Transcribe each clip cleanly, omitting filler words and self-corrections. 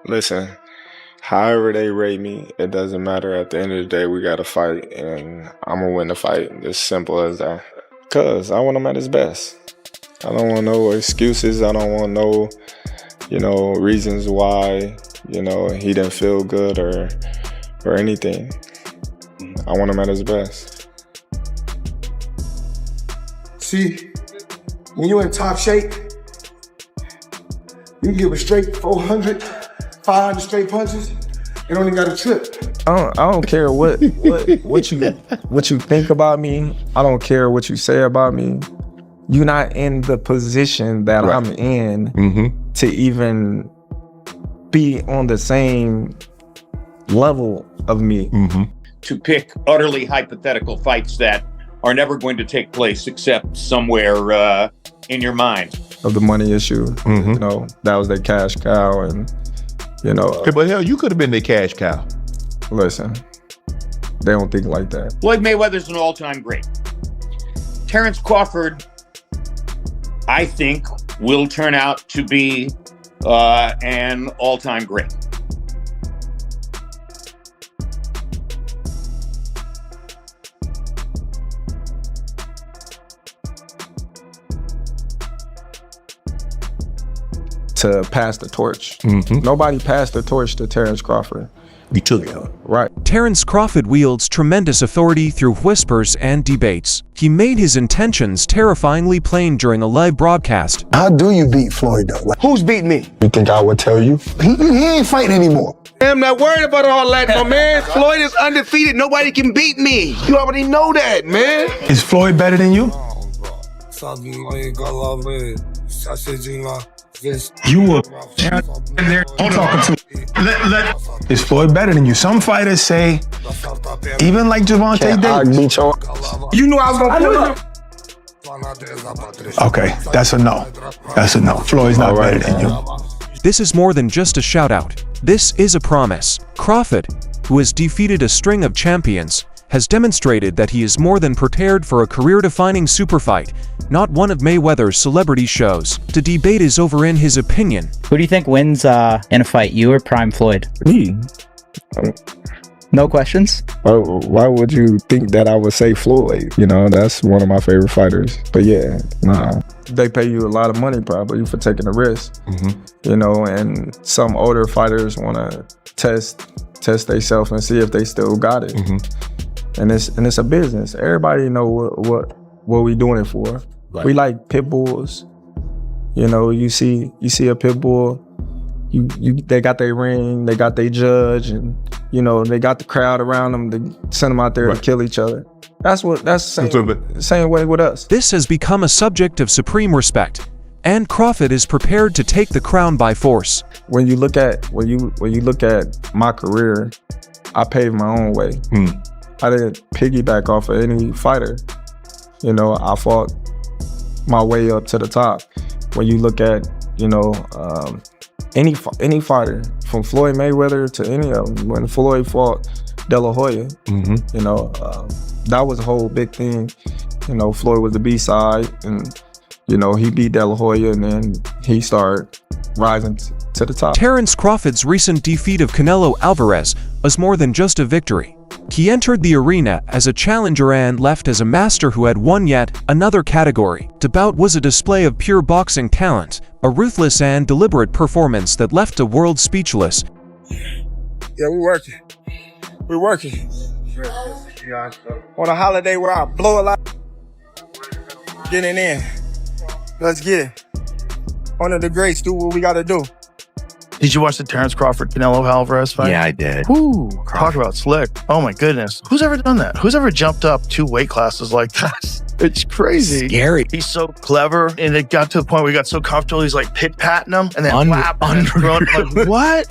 Listen, however they rate me, it doesn't matter. At the end of the day, we got to fight, and I'm going to win the fight. It's simple as that. Because I want him at his best. I don't want no excuses. I don't want no, reasons why, he didn't feel good or anything. I want him at his best. See, when you're in top shape, you can give a straight 400, 500 straight punches. You don't even got a trip. I don't care what you think about me. I don't care what you say about me. You're not in the position that I'm in to even be on the same level of me. To pick utterly hypothetical fights that are never going to take place except somewhere in your mind. Of the money issue, that was their cash cow, and But hell, you could have been the cash cow. Listen, they don't think like that. Floyd Mayweather's an all-time great. Terrence Crawford, I think, will turn out to be an all-time great. To pass the torch. Nobody passed the torch to Terrence Crawford. We took it. Right. Terrence Crawford wields tremendous authority through whispers and debates. He made his intentions terrifyingly plain during a live broadcast. How do you beat Floyd, though? Who's beating me? You think I would tell you? He ain't fighting anymore. I'm not worried about all that, my man. Floyd is undefeated. Nobody can beat me. You already know that, man. Is Floyd better than you? You were there talking to. Is Floyd better than you? Some fighters say, even like Gervonta Davis. You knew I was gonna pull up. Okay, that's a no. That's a no. Floyd's not better than you. This is more than just a shout-out. This is a promise. Crawford, who has defeated a string of champions, has demonstrated that he is more than prepared for a career-defining super fight, not one of Mayweather's celebrity shows. The debate is over in his opinion. Who do you think wins in a fight, you or Prime Floyd? Me. No questions? Why would you think that I would say Floyd? That's one of my favorite fighters. But yeah, nah. They pay you a lot of money probably for taking the risk. And some older fighters want to test themselves and see if they still got it. And it's a business. Everybody know what we doing it for. Right. We like pit bulls. You see a pit bull. They got their ring, they got their judge, and they got the crowd around them to send them out there to kill each other. That's the same way with us. This has become a subject of supreme respect, and Crawford is prepared to take the crown by force. When you look at my career, I paved my own way. I didn't piggyback off of any fighter. I fought my way up to the top. When you look at any fighter, from Floyd Mayweather to any of them, when Floyd fought De La Hoya, that was a whole big thing. Floyd was the B-side, and he beat De La Hoya, and then he started rising to the top. Terrence Crawford's recent defeat of Canelo Alvarez was more than just a victory. He entered the arena as a challenger and left as a master who had won yet another category. The bout was a display of pure boxing talent, a ruthless and deliberate performance that left the world speechless. Yeah, we're working. On a holiday where I blow a lot, getting in. Let's get it. One of the greats do what we gotta do. Did you watch the Terrence Crawford Canelo Alvarez fight? Yeah, I did. Woo, talk about slick. Oh my goodness. Who's ever done that? Who's ever jumped up 2 weight classes like that? It's crazy. Scary. He's so clever, and it got to the point where he got so comfortable, he's like pit-patting him, and then like, what?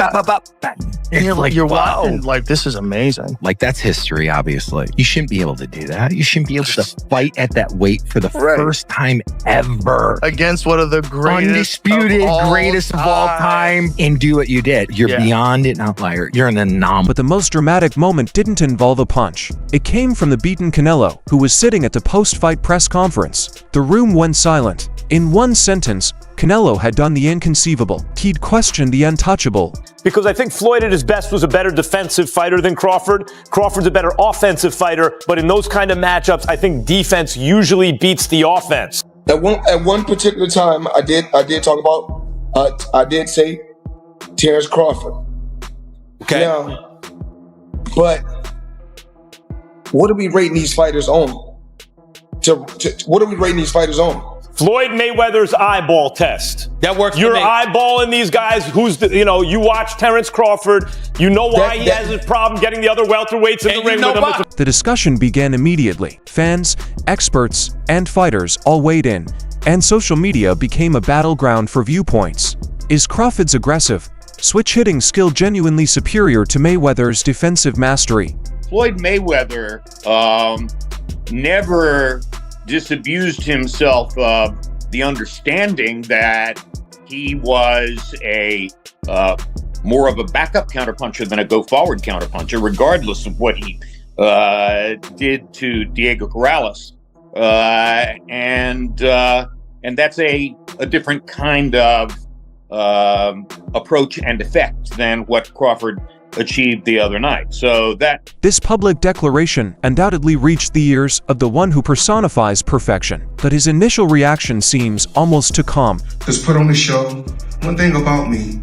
And you're watching, like, this is amazing. Like, that's history, obviously. You shouldn't be able to do that. You shouldn't be able to fight at that weight for the first time ever. Against one of the greatest greatest of all time, and do what you did. You're beyond an outlier. You're an anomaly. But the most dramatic moment didn't involve a punch. It came from the beaten Canelo, who was sitting at the post-fight press conference. The room went silent. In one sentence, Canelo had done the inconceivable. He'd questioned the untouchable. Because I think Floyd at his best was a better defensive fighter than Crawford. Crawford's a better offensive fighter, but in those kind of matchups, I think defense usually beats the offense. At one particular time, I did talk about, I did say Terrence Crawford. Okay. Now, but what are we rating these fighters on? What are we rating these fighters on? Floyd Mayweather's eyeball test. That works for You're me. eyeballing these guys. You watch Terrence Crawford. You know why he has his problem getting the other welterweights in the ring with him. The discussion began immediately. Fans, experts, and fighters all weighed in, and social media became a battleground for viewpoints. Is Crawford's aggressive, switch-hitting skill genuinely superior to Mayweather's defensive mastery? Floyd Mayweather never disabused himself of the understanding that he was a more of a backup counterpuncher than a go-forward counterpuncher, regardless of what he did to Diego Corrales, and that's a different kind of approach and effect than what Crawford achieved the other night. So this public declaration undoubtedly reached the ears of the one who personifies perfection, but his initial reaction seems almost too calm. Just put on the show. One thing about me,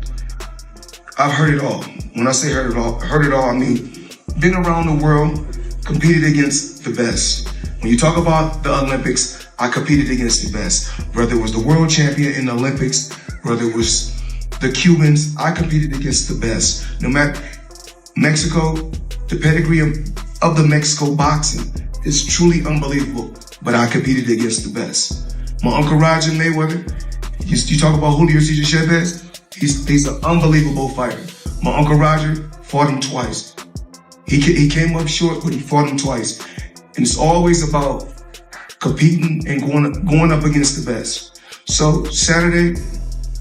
I've heard it all. When I say heard it all, I mean been around the world, competed against the best. When you talk about the Olympics, I competed against the best. Whether it was the world champion in the Olympics, whether it was the Cubans, I competed against the best. No matter Mexico, the pedigree of the Mexico boxing is truly unbelievable, but I competed against the best. My Uncle Roger Mayweather, you talk about Julio Cesar Chavez, he's an unbelievable fighter. My Uncle Roger fought him twice. He came up short, but he fought him twice. And it's always about competing and going up against the best. So Saturday,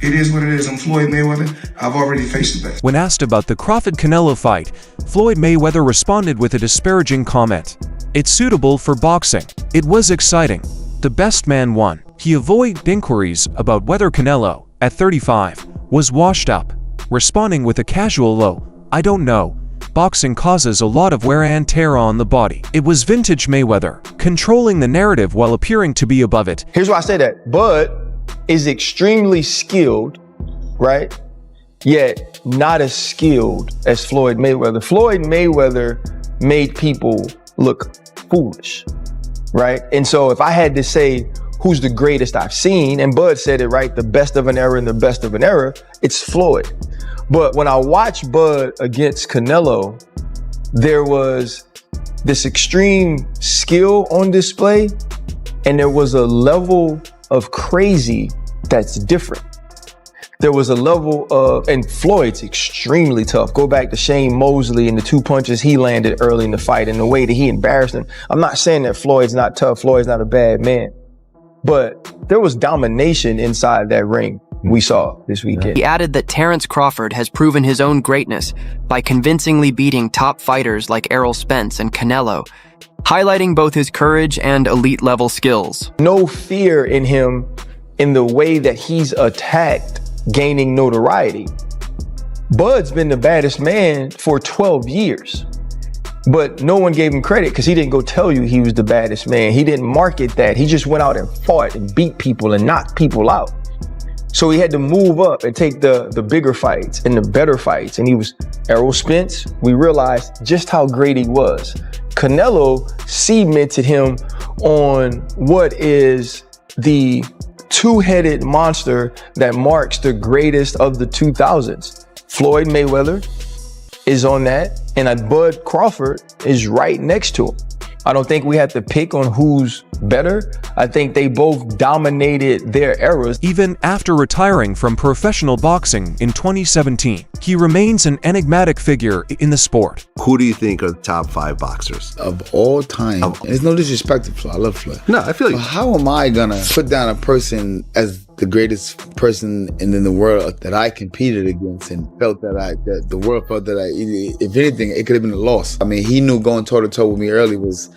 it is what it is. I'm Floyd Mayweather. I've already faced the best. When asked about the Crawford-Canelo fight, Floyd Mayweather responded with a disparaging comment. It's suitable for boxing. It was exciting. The best man won. He avoided inquiries about whether Canelo, at 35, was washed up, responding with a casual I don't know. Boxing causes a lot of wear and tear on the body. It was vintage Mayweather, controlling the narrative while appearing to be above it. Here's why I say that. Bud is extremely skilled, right? Yet not as skilled as Floyd Mayweather. Floyd Mayweather made people look foolish, right? And so if I had to say who's the greatest I've seen, and Bud said it, right? The best of an era and the best of an era, it's Floyd. But when I watched Bud against Canelo, there was this extreme skill on display, and there was a level of crazy that's different. There was a level of, and Floyd's extremely tough. Go back to Shane Mosley and the 2 punches he landed early in the fight and the way that he embarrassed him. I'm not saying that Floyd's not tough, Floyd's not a bad man, but there was domination inside that ring we saw this weekend. He added that Terrence Crawford has proven his own greatness by convincingly beating top fighters like Errol Spence and Canelo, highlighting both his courage and elite-level skills. No fear in him in the way that he's attacked, gaining notoriety. Bud's been the baddest man for 12 years, but no one gave him credit because he didn't go tell you he was the baddest man. He didn't market that. He just went out and fought and beat people and knocked people out. So he had to move up and take the bigger fights and the better fights. And he was Errol Spence. We realized just how great he was. Canelo cemented him on what is the two-headed monster that marks the greatest of the 2000s. Floyd Mayweather is on that, and Bud Crawford is right next to him. I don't think we have to pick on who's better. I think they both dominated their eras. Even after retiring from professional boxing in 2017, he remains an enigmatic figure in the sport. Who do you think are the top 5 boxers? Of all time. There's no disrespect to Floyd. I love Floyd. No, I feel like... But how am I gonna put down a person as the greatest person in the world that I competed against, and felt that the world felt that if anything, it could have been a loss. I mean, he knew going toe to toe with me early was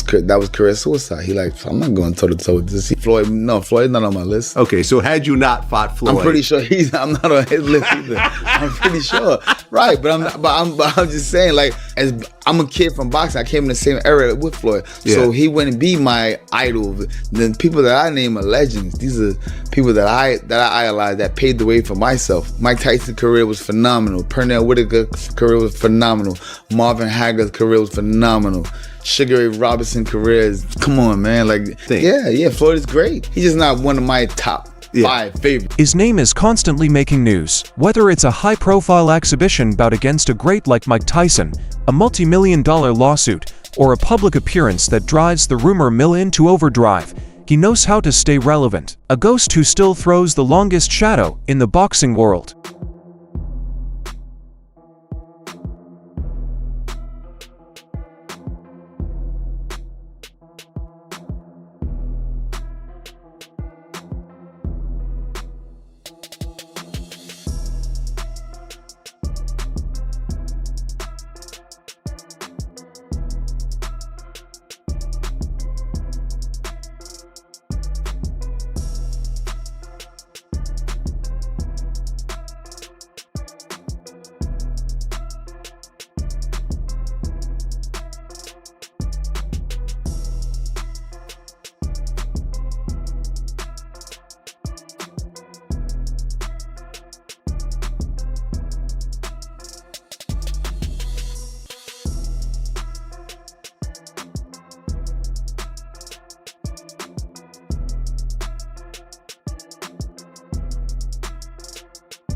career suicide. He like, I'm not going toe to toe with this. Floyd's not on my list. Okay, so had you not fought Floyd, I'm pretty sure I'm not on his list either. I'm pretty sure, right? But I'm just saying, like, as I'm a kid from boxing, I came in the same era with Floyd, so he wouldn't be my idol. The people that I name are legends. These are people that I idolize, that paved the way for myself. Mike Tyson's career was phenomenal. Pernell Whitaker's career was phenomenal. Marvin Hagler's career was phenomenal. Sugar Ray Robinson's career is, come on, man. Like, Floyd is great. He's just not one of my top 5 favorites. His name is constantly making news, whether it's a high-profile exhibition bout against a great like Mike Tyson, a multi-million-dollar lawsuit, or a public appearance that drives the rumor mill into overdrive. He knows how to stay relevant, a ghost who still throws the longest shadow in the boxing world.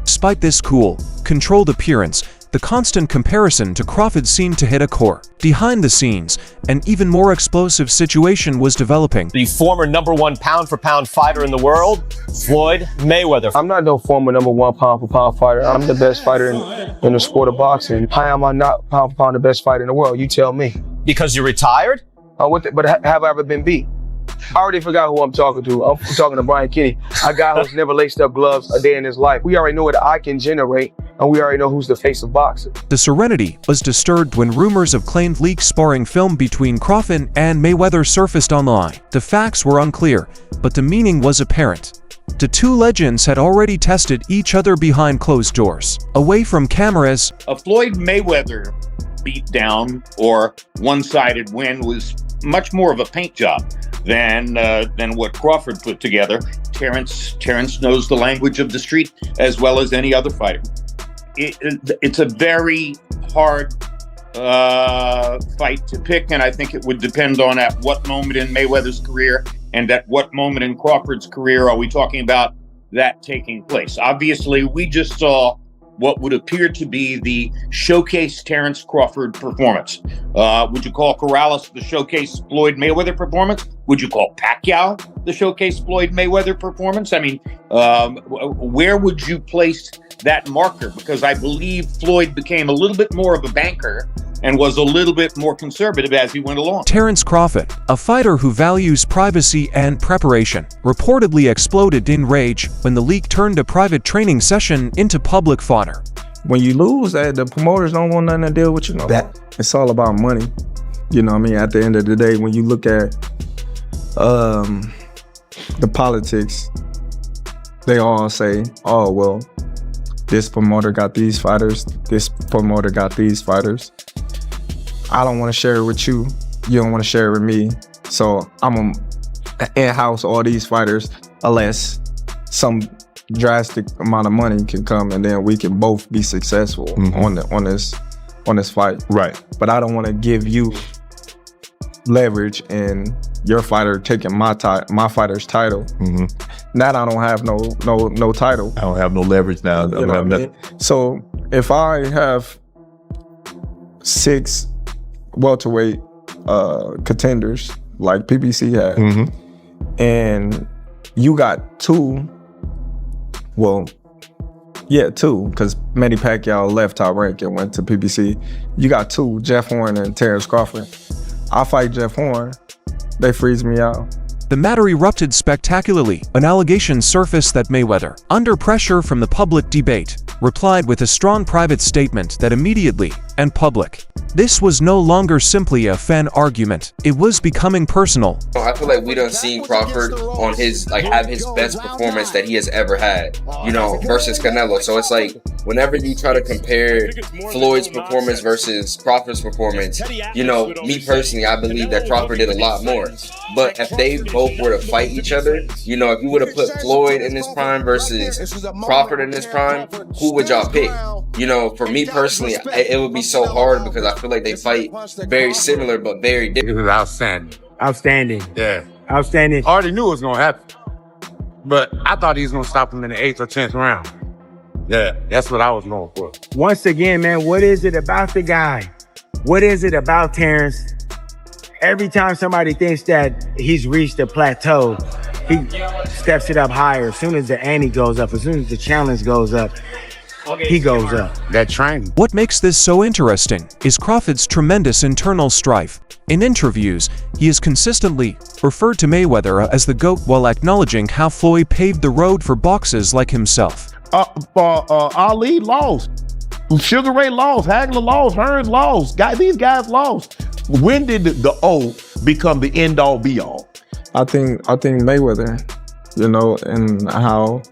Despite this cool, controlled appearance, the constant comparison to Crawford seemed to hit a core. Behind the scenes, an even more explosive situation was developing. The former #1 pound-for-pound fighter in the world, Floyd Mayweather. I'm not no former #1 pound-for-pound fighter. I'm the best fighter in the sport of boxing. How am I not pound-for-pound the best fighter in the world? You tell me. Because you're retired? But have I ever been beat? I already forgot who I'm talking to. I'm talking to Brian Kenny, a guy who's never laced up gloves a day in his life. We already know what I can generate, and we already know who's the face of boxing. The serenity was disturbed when rumors of claimed leaked sparring film between Crawford and Mayweather surfaced online. The facts were unclear, but the meaning was apparent. The two legends had already tested each other behind closed doors, away from cameras. A Floyd Mayweather beatdown or one-sided win was much more of a paint job than what Crawford put together. Terrence knows the language of the street as well as any other fighter. It's a very hard fight to pick, and I think it would depend on at what moment in Mayweather's career and at what moment in Crawford's career are we talking about that taking place. Obviously, we just saw what would appear to be the showcase Terrence Crawford performance. Would you call Corrales the showcase Floyd Mayweather performance? Would you call Pacquiao the showcase Floyd Mayweather performance? I mean, where would you place that marker? Because I believe Floyd became a little bit more of a banker and was a little bit more conservative as he went along. Terrence Crawford, a fighter who values privacy and preparation, reportedly exploded in rage when the leak turned a private training session into public fodder. When you lose, the promoters don't want nothing to deal with you. That it's all about money. You know what I mean? At the end of the day, when you look at the politics, they all say, oh, well, this promoter got these fighters, this promoter got these fighters. I don't want to share it with you. You don't want to share it with me. So I'm going to in-house all these fighters unless some drastic amount of money can come and then we can both be successful on this fight. Right. But I don't want to give you leverage in your fighter taking my fighter's title. Now I don't have no title. I don't have no leverage now. I don't have nothing. So if I have 6 welterweight contenders like PBC had, and you got 2, well, yeah, 2, because Manny Pacquiao left Top Rank and went to PBC. You got 2, Jeff Horn and Terrence Crawford. I fight Jeff Horn, they freeze me out. The matter erupted spectacularly. An allegation surfaced that Mayweather, under pressure from the public debate, replied with a strong private statement that immediately and public. This was no longer simply a fan argument. It was becoming personal. I feel like we done seen Crawford on his, have his best performance that he has ever had, versus Canelo. So it's like, whenever you try to compare Floyd's performance versus Crawford's performance, me personally, I believe that Crawford did a lot more. But if they both were to fight each other, if you would have put Floyd in his prime versus Crawford in his prime, who would y'all pick? For me personally, it would be so hard because I feel like they fight very similar but very different. It was outstanding. Outstanding. Yeah. Outstanding. I already knew it was going to happen. But I thought he was going to stop him in the 8th or 10th round. Yeah, that's what I was going for. Once again, man, what is it about the guy? What is it about Terrence? Every time somebody thinks that he's reached a plateau, he steps it up higher. As soon as the ante goes up, as soon as the challenge goes up, he goes up. That training. What makes this so interesting is Crawford's tremendous internal strife. In interviews, he has consistently referred to Mayweather as the GOAT while acknowledging how Floyd paved the road for boxers like himself. Ali lost. Sugar Ray lost. Hagler lost. Hearns lost. These guys lost. When did the O become the end-all be-all? I think Mayweather, and how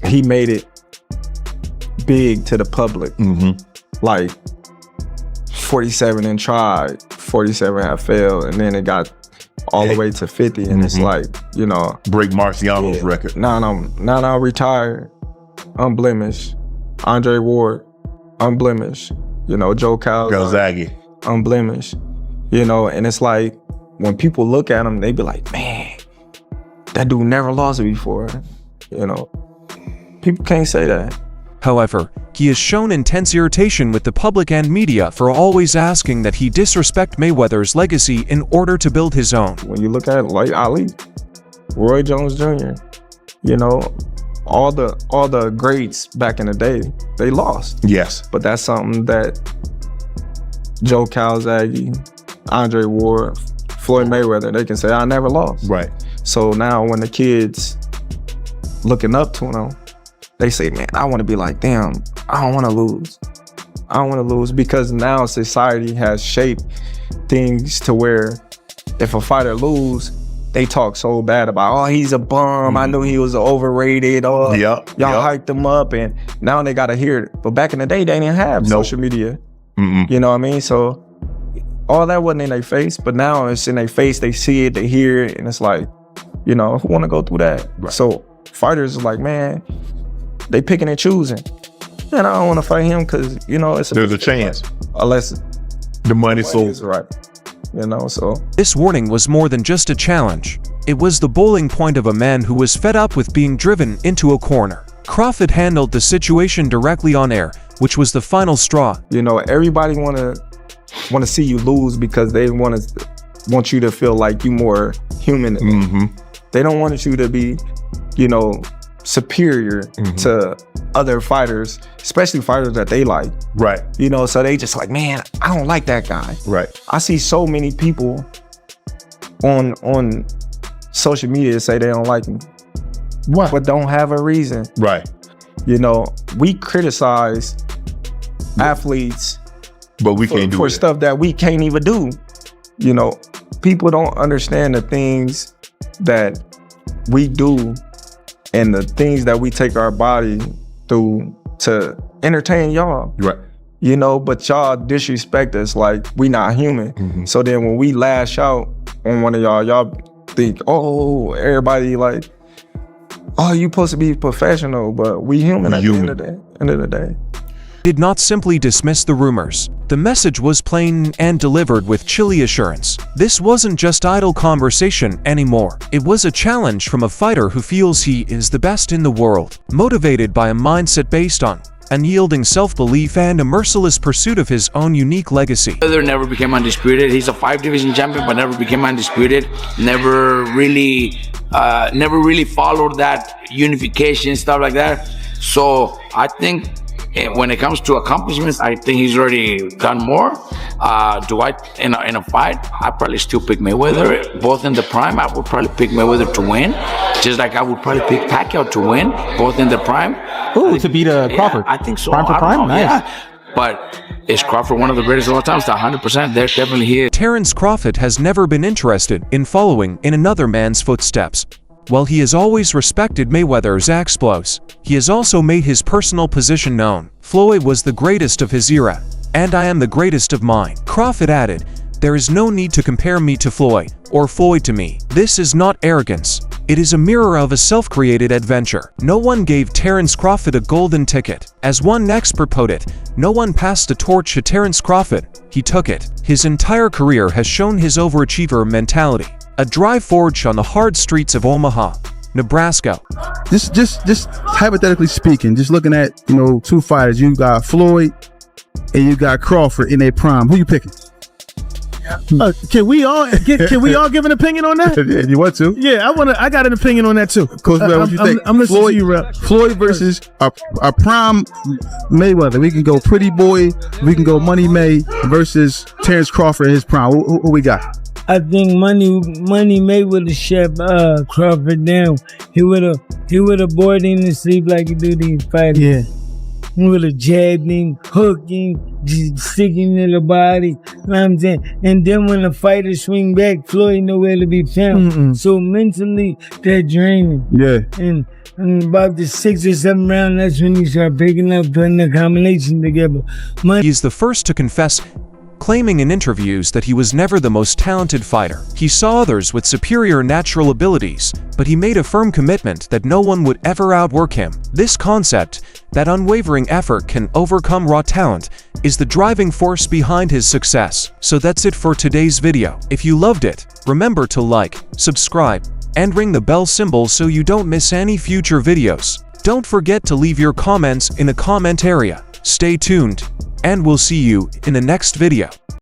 he made it big to the public. Like 47 and tried, 47 have failed, and then it got all the way to 50, and it's like, break Marciano's record. Now retired, unblemished. Andre Ward, unblemished. Joe Calzaghe, unblemished. And it's like when people look at him, they be like, man, that dude never lost it before. People can't say that. However, he has shown intense irritation with the public and media for always asking that he disrespect Mayweather's legacy in order to build his own. When you look at it like Ali, Roy Jones Jr., all the greats back in the day, they lost. Yes. But that's something that Joe Calzaghe, Andre Ward, Floyd Mayweather, they can say, I never lost. Right. So now when the kids looking up to them, they say, man, I want to be like, damn, I don't want to lose. I don't want to lose, because now society has shaped things to where if a fighter lose, they talk so bad about, oh, he's a bum. I knew he was overrated. Oh, y'all hyped him up, and now they got to hear it. But back in the day, they didn't have social media. You know what I mean? So all that wasn't in their face, but now it's in their face. They see it, they hear it, and it's like, who want to go through that? Right. So fighters are like, man, they picking and choosing. And I don't want to fight him because, there's a chance. Unless the money's sold. Right. So. This warning was more than just a challenge. It was the boiling point of a man who was fed up with being driven into a corner. Crawford handled the situation directly on air, which was the final straw. Everybody want to see you lose because they want you to feel like you more human. They don't want you to be, superior to other fighters, especially fighters that they like. Right. So they just like, man, I don't like that guy. Right. I see so many people on social media say they don't like me. What? But don't have a reason. Right. We criticize athletes, but we can't do for stuff that we can't even do. People don't understand the things that we do and the things that we take our body through to entertain y'all. Right. But y'all disrespect us like we not human. So then when we lash out on one of y'all think, oh, everybody like, oh, you supposed to be professional, but we human at the end of the day. Did not simply dismiss the rumors. The message was plain and delivered with chilly assurance. This wasn't just idle conversation anymore. It was a challenge from a fighter who feels he is the best in the world, motivated by a mindset based on unyielding self-belief and a merciless pursuit of his own unique legacy. Mayweather never became undisputed. He's a 5-division champion, but never became undisputed. Never really followed that unification, stuff like that. So I think when it comes to accomplishments, I think he's already done more. Do I in a fight? I probably still pick Mayweather. Both in the prime, I would probably pick Mayweather to win, just like I would probably pick Pacquiao to win. Both in the prime. Ooh, to beat Crawford. I think so. Prime for prime, nice. Yeah. But is Crawford one of the greatest of all time? 100%. There definitely he is. Terence Crawford has never been interested in following in another man's footsteps. While he has always respected Mayweather's exploits, he has also made his personal position known. Floyd was the greatest of his era, and I am the greatest of mine. Crawford added, "There is no need to compare me to Floyd, or Floyd to me. This is not arrogance. It is a mirror of a self-created adventure." No one gave Terence Crawford a golden ticket. As one expert put it, no one passed the torch to Terence Crawford, he took it. His entire career has shown his overachiever mentality. A drive forged on the hard streets of Omaha, Nebraska. Just hypothetically speaking, just looking at, two fighters. You got Floyd and you got Crawford in their prime. Who you picking? Can we all give an opinion on that? Yeah, you want to? Yeah, I got an opinion on that too. Coach, what you think? I'm listening to you, Rep. Floyd versus a prime Mayweather. We can go Pretty Boy. We can go Money May versus Terence Crawford in his prime. Who we got? I think Money May would have shut Crawford down. He would have bored him to sleep like he do these fighters. Yeah. He would have jabbed him, hooked him, just sticking in the body. You know what I'm saying? And then when the fighters swing back, Floyd nowhere to be found. So mentally, they're draining. Yeah. And about the 6th or 7th round, that's when you start picking up, putting the combination together. He is the first to confess, claiming in interviews that he was never the most talented fighter. He saw others with superior natural abilities, but he made a firm commitment that no one would ever outwork him. This concept, that unwavering effort can overcome raw talent, is the driving force behind his success. So that's it for today's video. If you loved it, remember to like, subscribe, and ring the bell symbol so you don't miss any future videos. Don't forget to leave your comments in the comment area. Stay tuned, and we'll see you in the next video.